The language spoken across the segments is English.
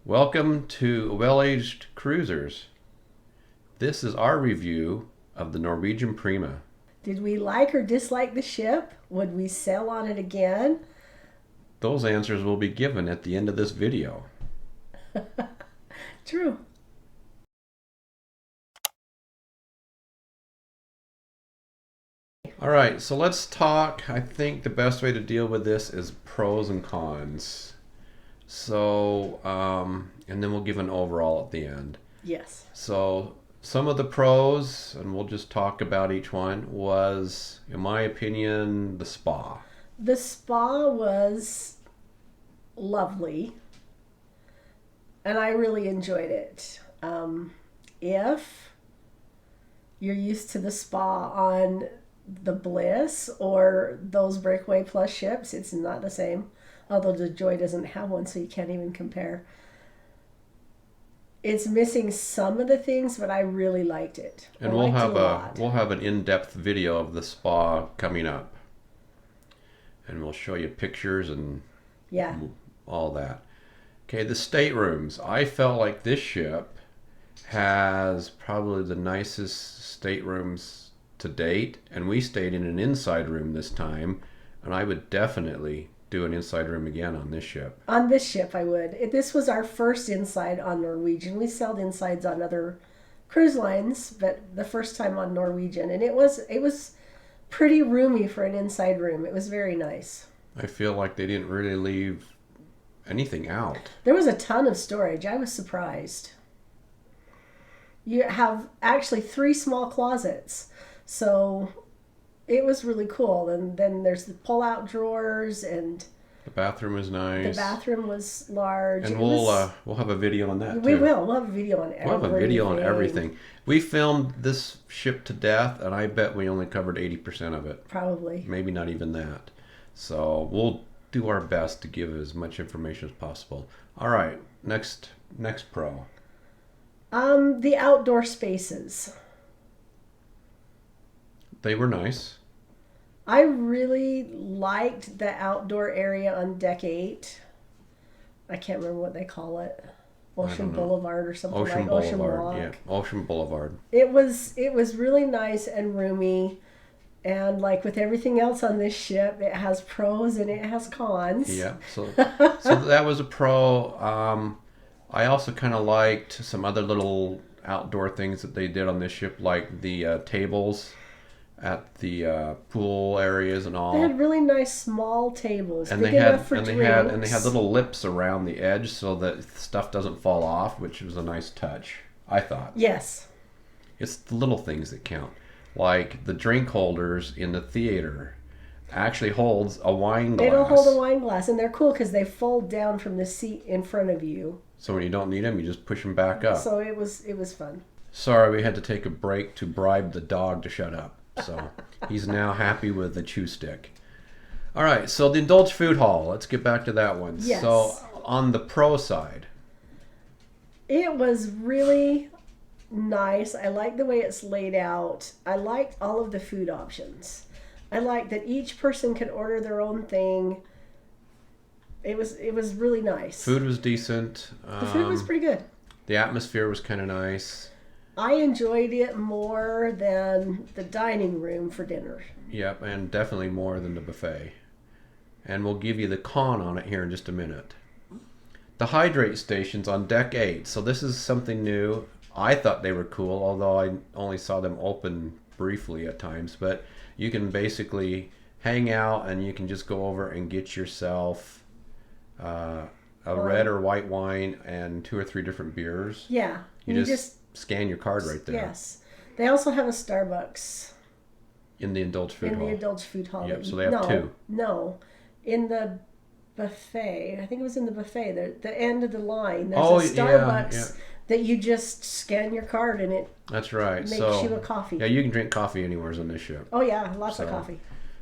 Welcome to Well-Aged Cruisers. This is our review of the Norwegian Prima. Did we like or dislike the ship? Would we sail on it again? Those answers will be given at the end of this video. True. All right, so let's talk. I think the best way to deal with this is pros and cons. So, and then we'll give an overall at the end. Yes. So, some of the pros, and we'll just talk about each one, was, in my opinion, the spa. The spa was lovely, and I really enjoyed it. If you're used to the spa on the Bliss or those Breakaway Plus ships, it's not the same. Although the Joy doesn't have one, so you can't even compare. It's missing some of the things, but I really liked it. And we'll have an in-depth video of the spa coming up, and we'll show you pictures and all that. Okay, the staterooms. I felt like this ship has probably the nicest staterooms to date, and we stayed in an inside room this time, and I would definitely do an inside room again on this ship. On this ship, I would. This was our first inside on Norwegian. We sailed insides on other cruise lines, but the first time on Norwegian, and it was pretty roomy for an inside room. It was very nice. I feel like they didn't really leave anything out. There was a ton of storage. I was surprised. You have actually 3 small closets, so it was really cool. And then there's the pull-out drawers, and the bathroom was nice. The bathroom was large. And we'll have a video on that too. We will. We'll have a video on everything. We'll have a video on everything. We filmed this ship to death, and I bet we only covered 80% of it. Probably. Maybe not even that. So we'll do our best to give as much information as possible. All right, next pro. The outdoor spaces. They were nice. I really liked the outdoor area on deck 8. I can't remember what they call it. Ocean Boulevard or something like Boulevard, Ocean Walk. yeah, Ocean Boulevard. It was really nice and roomy, and like with everything else on this ship, it has pros and it has cons. Yeah, so that was a pro. I also kind of liked some other little outdoor things that they did on this ship, like the tables at the pool areas and all. They had really nice small tables, and big they enough for drinks. they had little lips around the edge so that stuff doesn't fall off, which was a nice touch, I thought. Yes. It's the little things that count, like the drink holders in the theater actually holds a wine glass. They don't hold a wine glass, and they're cool because they fold down from the seat in front of you. So when you don't need them, you just push them back up. So it was fun. Sorry, we had to take a break to bribe the dog to shut up. So he's now happy with the chew stick. All right, so the indulged food hall. Let's get back to that one. Yes. So on the pro side, it was really nice. I like the way it's laid out. I liked all of the food options. I like that each person could order their own thing. It was really nice. Food was decent. The food was pretty good. The atmosphere was kind of nice. I enjoyed it more than the dining room for dinner. Yep, and definitely more than the buffet. And we'll give you the con on it here in just a minute. The hydrate stations on deck 8. So this is something new. I thought they were cool, although I only saw them open briefly at times. But you can basically hang out and you can just go over and get yourself a red or white wine and 2 or 3 different beers. Yeah. You just scan your card right there. Yes. They also have a Starbucks in the indulged food hall. In the indulged food hall. Yep, so they have 2. No. In the buffet. I think it was in the buffet. The end of the line. There's a Starbucks that you just scan your card and it That's right. makes you a coffee. Yeah, you can drink coffee anywhere on this ship. Oh yeah, lots of coffee.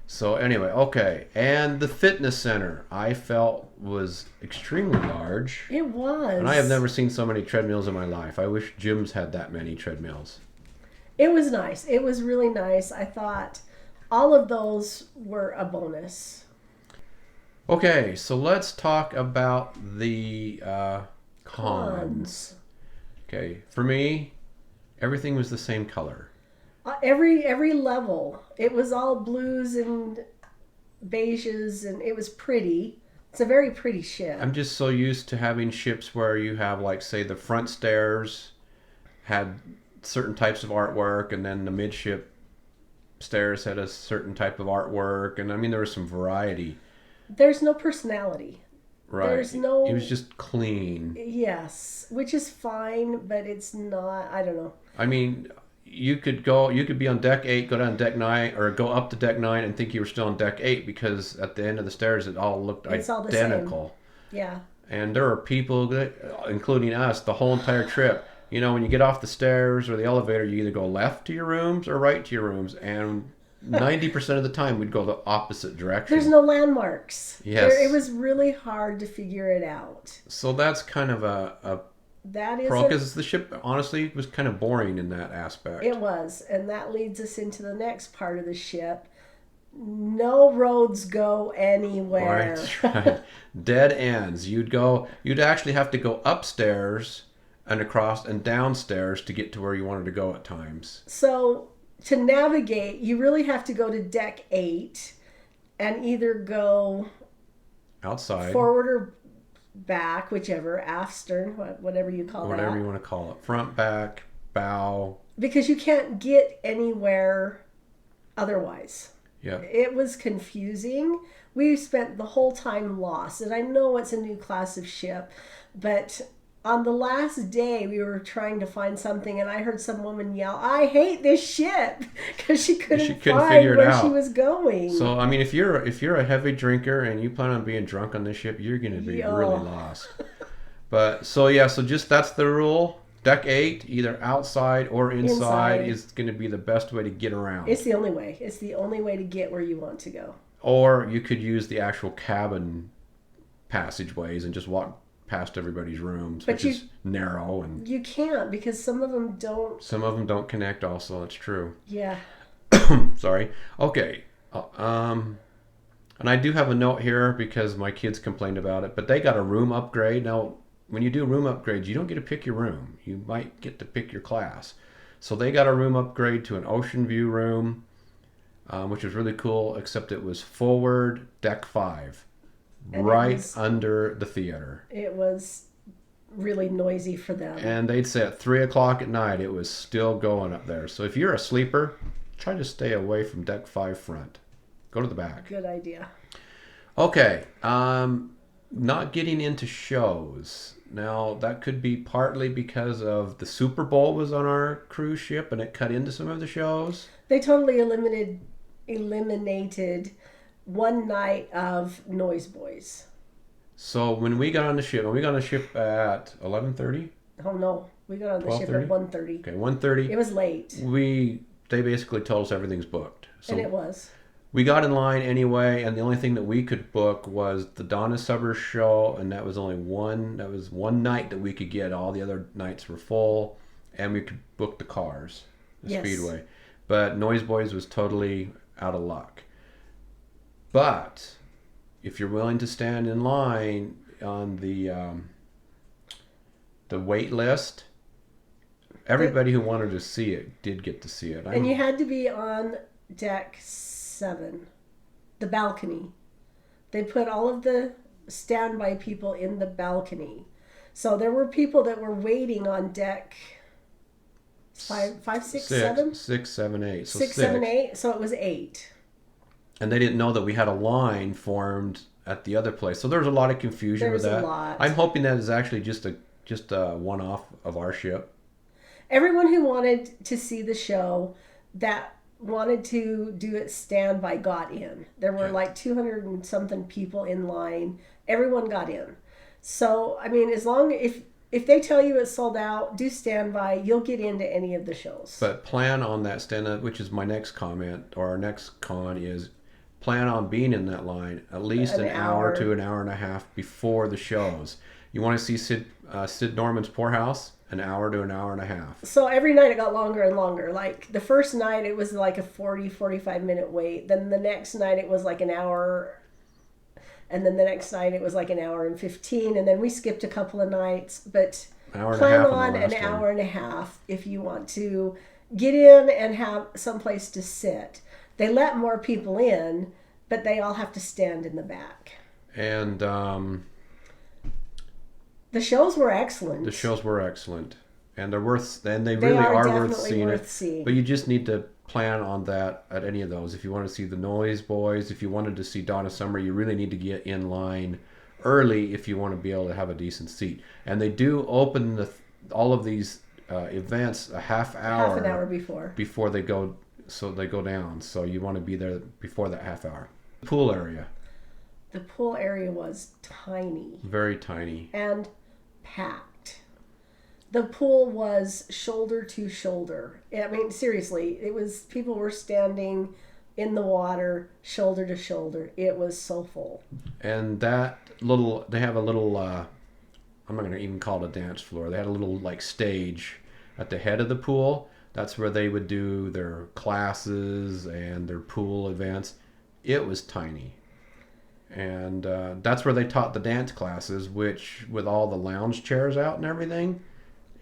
So anyway, okay. And the fitness center I felt was extremely large. It was. And I have never seen so many treadmills in my life. I wish gyms had that many treadmills. It was nice. It was really nice. I thought all of those were a bonus. Okay, so let's talk about the Cons. Okay, for me, everything was the same color. Every level, it was all blues and beiges, and it was pretty. It's a very pretty ship. I'm just so used to having ships where you have, like, say, the front stairs had certain types of artwork, and then the midship stairs had a certain type of artwork, and I mean there was some variety. There's no personality. Right. There's no. It was just clean. Yes, which is fine, but it's not. I don't know. I mean, you could be on deck 8, go down deck 9, or go up to deck 9 and think you were still on deck 8 because at the end of the stairs it all looked It's all the identical. Same. Yeah. And there are people, including us, the whole entire trip. You know, when you get off the stairs or the elevator, you either go left to your rooms or right to your rooms, and 90% of the time we'd go the opposite direction. There's no landmarks. Yes. It was really hard to figure it out. So that's kind of a That is pro, because the ship honestly was kind of boring in that aspect. It was, and that leads us into the next part of the ship. No roads go anywhere. Right. Dead ends. You'd actually have to go upstairs and across and downstairs to get to where you wanted to go at times. So to navigate, you really have to go to deck 8 and either go outside, forward or back, whichever, aft, stern, whatever you call whatever that. you want to call it, front, back, bow. Because you can't get anywhere otherwise. Yeah. It was confusing. We spent the whole time lost, and I know it's a new class of ship, but on the last day we were trying to find something, and I heard some woman yell, "I hate this ship," because she couldn't find figure it where out. she was going. So I mean, if you're a heavy drinker and you plan on being drunk on this ship, you're going to be really lost. But so just that's the rule. Deck 8, either outside or inside is going to be the best way to get around. It's the only way. It's the only way to get where you want to go. Or you could use the actual cabin passageways and just walk past everybody's rooms, which is narrow, and you can't, because some of them don't connect also. That's true. Yeah. Sorry. Okay. And I do have a note here because my kids complained about it, but they got a room upgrade. Now, when you do room upgrades, you don't get to pick your room. You might get to pick your class. So they got a room upgrade to an ocean view room, which was really cool, except it was forward deck 5. And right under the theater. It was really noisy for them. And they'd say at 3 o'clock at night, it was still going up there. So if you're a sleeper, try to stay away from deck 5 front. Go to the back. Good idea. Okay. Not getting into shows. Now, that could be partly because of the Super Bowl was on our cruise ship and it cut into some of the shows. They totally eliminated one night of Noise Boys. So when we got on the ship at 11:30? Oh no, we got on the ship at 1:30. Okay, 1:30. It was late. They basically told us everything's booked. So and it was. We got in line anyway, and the only thing that we could book was the Donna Summers show, and that was one night that we could get. All the other nights were full, and we could book the cars, the Speedway. But Noise Boys was totally out of luck. But if you're willing to stand in line on the wait list, everybody who wanted to see it did get to see it. And you had to be on deck 7, the balcony. They put all of the standby people in the balcony. So there were people that were waiting on deck 5, 6, 7? 6, 7, 8. So 6, 7, 8. So it was 8. And they didn't know that we had a line formed at the other place. So there was a lot of confusion with that. There was a lot. I'm hoping that is actually just a one-off of our ship. Everyone who wanted to see the show that wanted to do it standby got in. There were like 200 and something people in line. Everyone got in. So, I mean, as long if they tell you it's sold out, do standby. You'll get into any of the shows. But plan on that stand-up, which is my next comment, or our next con is plan on being in that line at least an hour to an hour and a half before the shows. You want to see Sid Norman's Poorhouse? An hour to an hour and a half. So every night it got longer and longer. Like the first night it was like a 45 minute wait. Then the next night it was like an hour. And then the next night it was like an hour and 15. And then we skipped a couple of nights. But Hour and a plan half on the an last hour one. and a half if you want to get in and have someplace to sit. They let more people in, but they all have to stand in the back. And the shows were excellent. The shows were excellent, and they're worth. And they They really are are worth definitely seeing. worth seeing. But you just need to plan on that at any of those. If you want to see the Noise Boys, if you wanted to see Donna Summer, you really need to get in line early if you want to be able to have a decent seat. And they do open all of these events a half Half an hour before they go. So they go down. So you want to be there before that half hour. Pool area. The pool area was tiny. Very tiny. And packed. The pool was shoulder to shoulder. I mean, seriously, it was, people were standing in the water, shoulder to shoulder. It was so full. And they have a little, I'm not going to even call it a dance floor. They had a little like stage at the head of the pool. That's where they would do their classes and their pool events. It was tiny. And that's where they taught the dance classes, which with all the lounge chairs out and everything,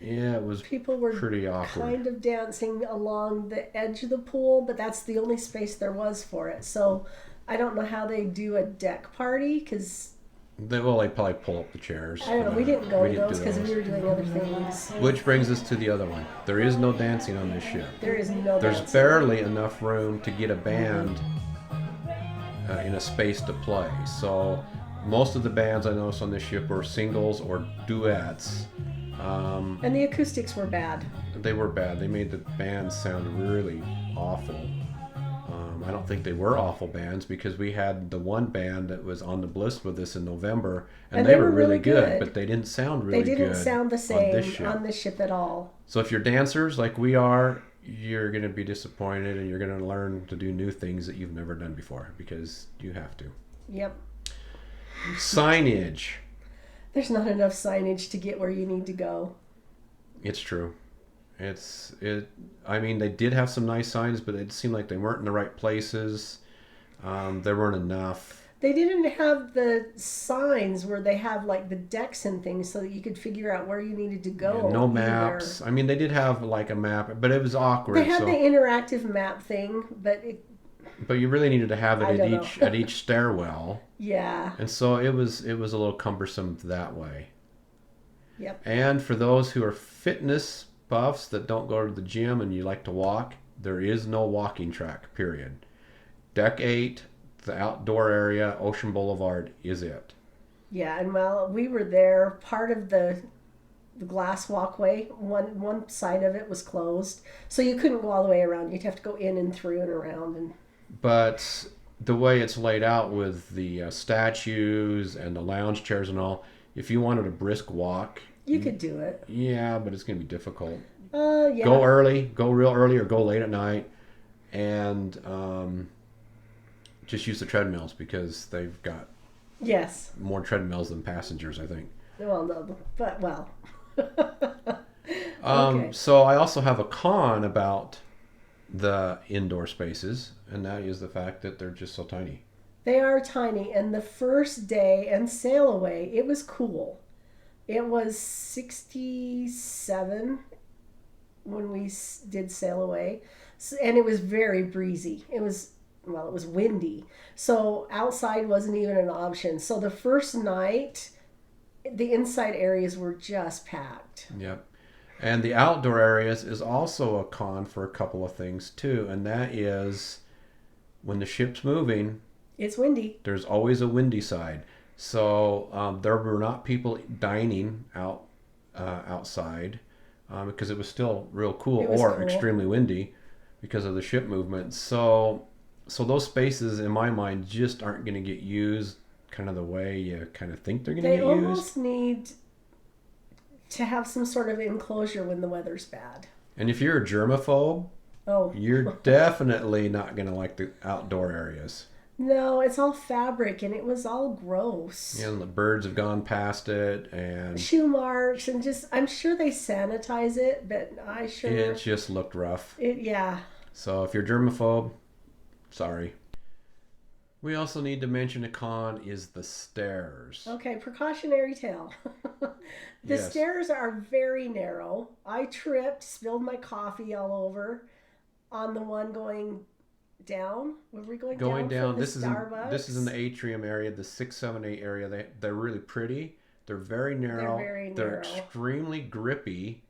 yeah, it was people were pretty awkward. Kind of dancing along the edge of the pool, but that's the only space there was for it. So I don't know how they do a deck party because They probably pull up the chairs. I don't know. We didn't go to those because we were doing other things. Which brings us to the other one. There is no dancing on this ship. There is no There's dancing. barely enough room to get a band in a space to play. So most of the bands I noticed on this ship were singles or duets. And the acoustics were bad. They were bad. They made the bands sound really awful. I don't think they were awful bands because we had the one band that was on the Bliss with us in November, and they were really good, but they didn't sound really good. They didn't sound the same on this ship at all. So if you're dancers like we are, you're going to be disappointed, and you're going to learn to do new things that you've never done before because you have to. Yep. Signage. There's not enough signage to get where you need to go. It's true. I mean, they did have some nice signs, but it seemed like they weren't in the right places. There weren't enough. They didn't have the signs where they have like the decks and things so that you could figure out where you needed to go. Yeah, no maps. I mean, they did have like a map, but it was awkward. They had the interactive map thing, but you really needed to have it at each stairwell. Yeah. And so it was a little cumbersome that way. Yep. And for those who are fitness buffs that don't go to the gym and you like to walk, there is no walking track, period. Deck 8, the outdoor area, Ocean Boulevard is it. Yeah, and while we were there, part of the glass walkway, one side of it was closed, so you couldn't go all the way around. You'd have to go in and through and around. But the way it's laid out with the statues and the lounge chairs and all, if you wanted a brisk walk, you could do it. Yeah, but it's going to be difficult. Yeah. Go early, go real early, or go late at night, and just use the treadmills because they've got more treadmills than passengers, I think. Well, no, but well. Okay. So I also have a con about the indoor spaces, and that is the fact that they're just so tiny. They are tiny, and the first day and sail away, it was cool. It was 67 when we did sail away, and it was very breezy. It was windy, so outside wasn't even an option. So the first night, the inside areas were just packed. Yep. And the outdoor areas is also a con for a couple of things too, and that is when the ship's moving, it's windy. There's always a windy side. So there were not people dining outside because it was still real cool or extremely windy because of the ship movement. So those spaces, in my mind, just aren't going to get used kind of the way you kind of think they're going to get used. They almost need to have some sort of enclosure when the weather's bad. And if you're a germaphobe, you're definitely not going to like the outdoor areas. No, it's all fabric, and it was all gross. Yeah, and the birds have gone past it, and shoe marks, and I'm sure they sanitize it, but it just looked rough. Yeah. So if you're germaphobe, sorry. We also need to mention a con is the stairs. Okay, precautionary tale. The Yes. stairs are very narrow. I tripped, spilled my coffee all over on the one going down. Were we going Going down from down, the this is in the Starbucks? atrium area, the 6, 7, 8 area. They're really pretty. They're very They're narrow. very They're narrow. extremely grippy,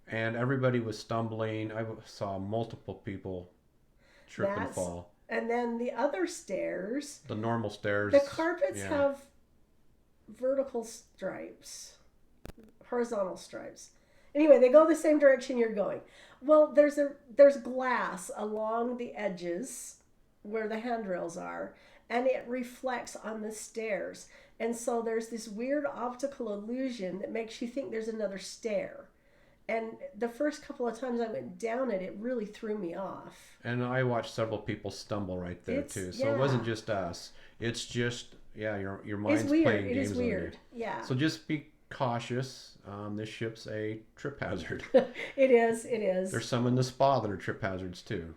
and everybody was stumbling. I saw multiple people trip and That's fall. and then the other stairs, The normal the stairs, carpets yeah. have vertical stripes, horizontal stripes. Anyway, they go the same direction you're going. Well, there's glass along the edges where the handrails are, and it reflects on the stairs. And so there's this weird optical illusion that makes you think there's another stair. And the first couple of times I went down it, it really threw me off. And I watched several people stumble right there It's too. So it wasn't yeah, just us. It's just yeah, your it's mind's weird. playing It is games on you. weird. Yeah, So just be cautious. This ship's a trip hazard. it is. It is. There's some in the spa that are trip hazards too.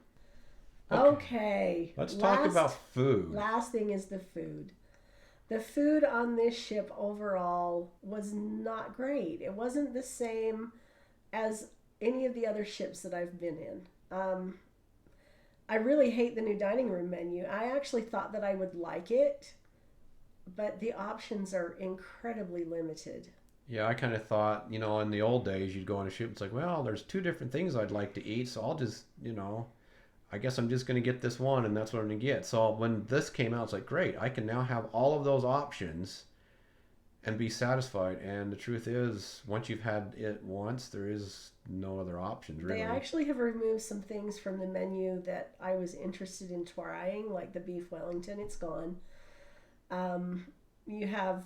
Okay, Okay. let's talk about food. Last thing is the food. The food on this ship overall was not great. It wasn't the same as any of the other ships that I've been in. I really hate the new dining room menu. I actually thought that I would like it, but the options are incredibly limited. Yeah, I kind of thought, in the old days, you'd go on a ship. It's like, well, there's two different things I'd like to eat, so I'll just, I guess I'm just going to get this one, and that's what I'm going to get. So when this came out, it's like, great, I can now have all of those options and be satisfied. And the truth is, once you've had it once, there is no other options They really. actually have removed some things from the menu that I was interested in trying, like the beef Wellington. It's gone. You have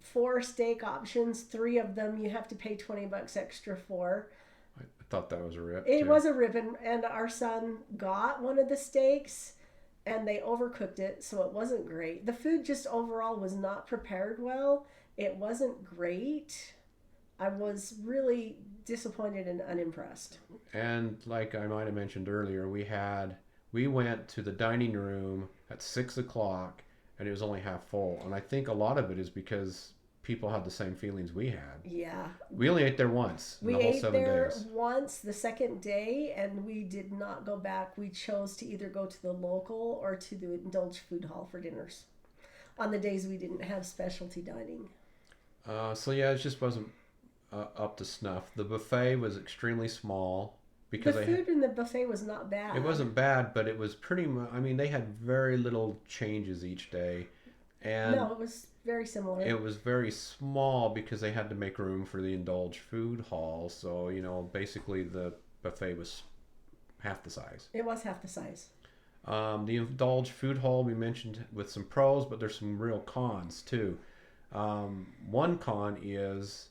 four steak options. Three of them you have to pay $20 extra for. I thought that was a rip It too. was a ribbon, and our son got one of the steaks, and they overcooked it, so it wasn't great. The food just overall was not prepared well. It wasn't great. I was really disappointed and unimpressed. And like I might have mentioned earlier, we went to the dining room at 6 o'clock, and it was only half full. And I think a lot of it is because people had the same feelings we had. Yeah, We only ate there once in we the whole ate 7 there days. once the second day, and we did not go back. We chose to either go to the local or to the indulged food hall for dinners on the days we didn't have specialty dining. So yeah, it just wasn't up to snuff. The buffet was extremely small The because food in the buffet was not bad. it wasn't bad, but it was pretty much. I mean, they had very little changes each day, No, and it was very similar. it was very small because they had to make room for the indulged food hall. So basically the buffet was half the size. It was half the size. The indulged food hall we mentioned with some pros, but there's some real cons too. One con is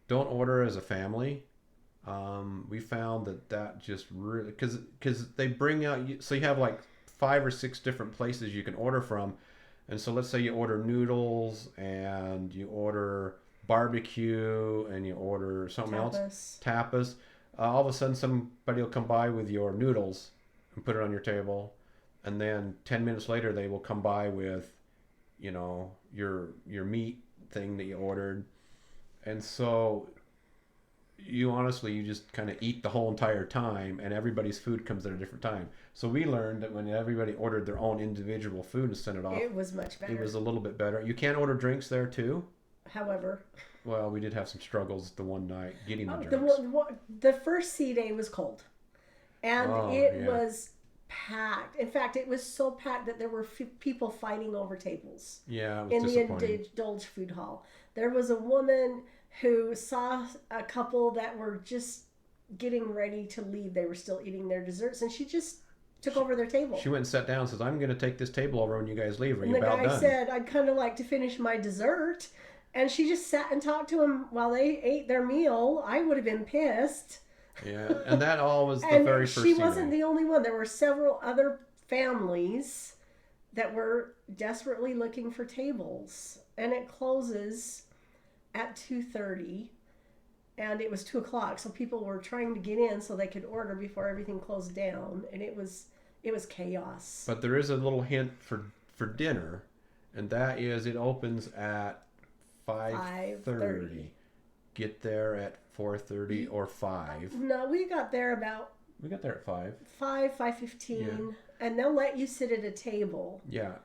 don't order as a family. We found that just really because they bring out so you have like 5 or 6 different places you can order from, and so let's say you order noodles and you order barbecue and you order something else, Tapas. tapas. All of a sudden somebody will come by with your noodles and put it on your table, and then 10 minutes later they will come by with your meat thing that you ordered, and so you just kind of eat the whole entire time, and everybody's food comes at a different time. So we learned that when everybody ordered their own individual food and sent it off, It was much it better. was a little bit better. You can order drinks there too. However, Well, we did have some struggles the one night getting the the drinks. the first sea day was cold, and Oh it yeah, was packed. In fact, it was so packed that there were people fighting over tables yeah, it was in the disappointing. indulged food hall. There was a woman who saw a couple that were just getting ready to leave. They were still eating their desserts, and she just took over their table. She went and sat down and says, "I'm going to take this table over when you guys leave. Are And you the about guy done?" said, I'd kind of like to finish my dessert. And she just sat and talked to him while they ate their meal. I would have been pissed. Yeah, and that all was the And very first she sea wasn't day. the only one. There were several other families that were desperately looking for tables. And it closes at 2:30. And it was 2 o'clock. So people were trying to get in so they could order before everything closed down. And it was chaos. But there is a little hint for dinner, and that is it opens at 5:30. 5:30. Get there at 4:30 or 5. No, we got there about We got there at 5. 5:15, and they'll let you sit at a table, Yeah.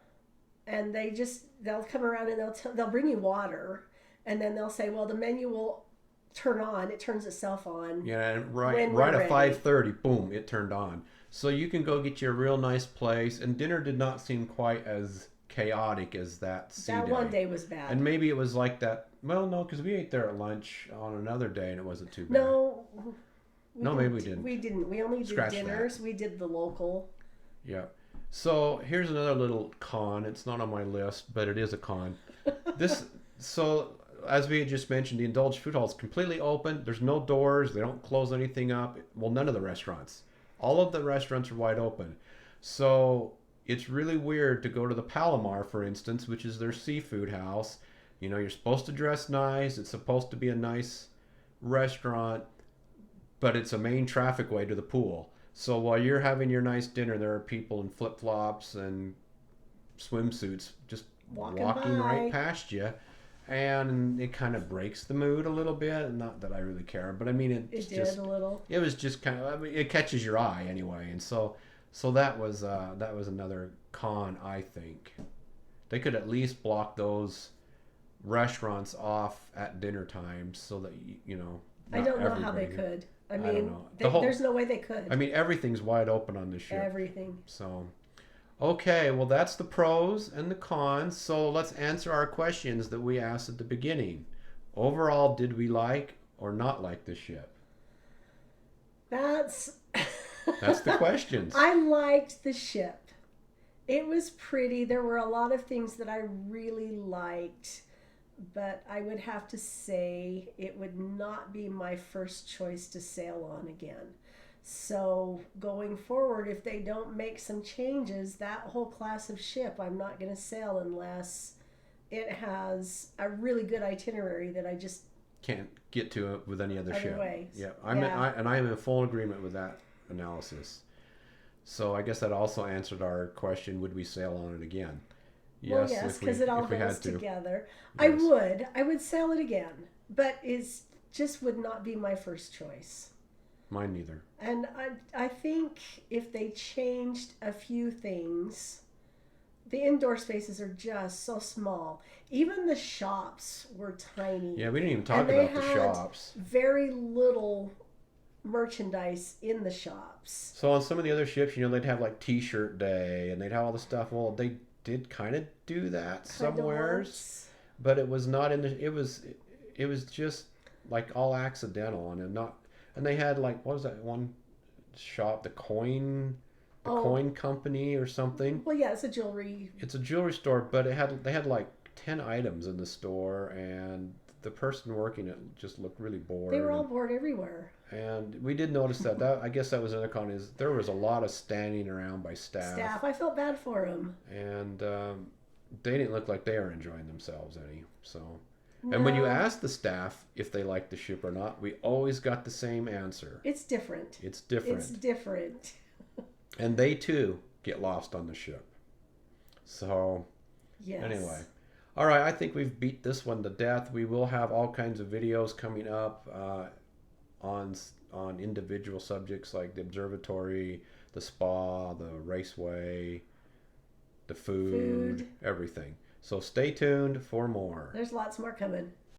and they'll come around and they'll bring you water, and then they'll say, well, the menu will turn on. It turns itself on. Yeah, and when right we're at ready. 5:30, boom, it turned on. So you can go get you a real nice place, and dinner did not seem quite as chaotic as that sea That day. one day was bad. And maybe it was like that. Well, no, because we ate there at lunch on another day, and it wasn't too bad. No. Maybe we didn't. We didn't. We only did Scratch dinners. that. We did the local. Yeah. So here's another little con. It's not on my list, but it is a con. So as we had just mentioned, the Indulged Food Hall is completely open. There's no doors. They don't close anything up. Well, none of the restaurants. All of the restaurants are wide open. So it's really weird to go to the Palomar, for instance, which is their seafood house. You know, you're supposed to dress nice. It's supposed to be a nice restaurant, but it's a main traffic way to the pool. So while you're having your nice dinner, there are people in flip-flops and swimsuits just walking by. right past you. And it kind of breaks the mood a little bit. Not that I really care, but I mean, It it's did just, a little. it was just kind of, I mean, it catches your eye anyway. And so that was another con, I think. They could at least block those restaurants off at dinner time so that, you know, I not don't know how they everybody- could. I I don't mean, know. there's no way they could. I mean, everything's wide open on this ship. Everything. So, okay, well, that's the pros and the cons. So let's answer our questions that we asked at the beginning. Overall, did we like or not like the ship? That's the questions. I liked the ship. It was pretty. There were a lot of things that I really liked, but I would have to say it would not be my first choice to sail on again. So going forward, if they don't make some changes, that whole class of ship, I'm not going to sail unless it has a really good itinerary that I just Can't get to it with any other ship. ways. Yeah, Yeah. I am in full agreement with that analysis. So I guess that also answered our question: would we sail on it again? Well, yes, because it all if we had goes to. together. Yes. I would sail it again, but it's just would not be my first choice. Mine neither. And I think if they changed a few things, the indoor spaces are just so small. Even the shops were tiny. Yeah, we didn't even talk And they about the had shops. very little merchandise in the shops. So on some of the other ships, you know, they'd have like T-shirt day, and they'd have all the stuff. Well, they did kind of do that somewheres, but it was not in the. It was just like all accidental, and not. And they had like, what was that one shop? The coin company or something. Well, yeah, it's a jewelry. It's a jewelry store, but they had like 10 items in the store, and the person working it just looked really bored. They were all bored everywhere. And we did notice that. I guess that was another con, is there was a lot of standing around by staff. I felt bad for them. And they didn't look like they were enjoying themselves any. So, and when you asked the staff if they liked the ship or not, we always got the same answer. It's different. It's different. It's different. And they too get lost on the ship. So, Yes. anyway. All right, I think we've beat this one to death. We will have all kinds of videos coming up on individual subjects like the observatory, the spa, the raceway, the food, everything. So stay tuned for more. There's lots more coming.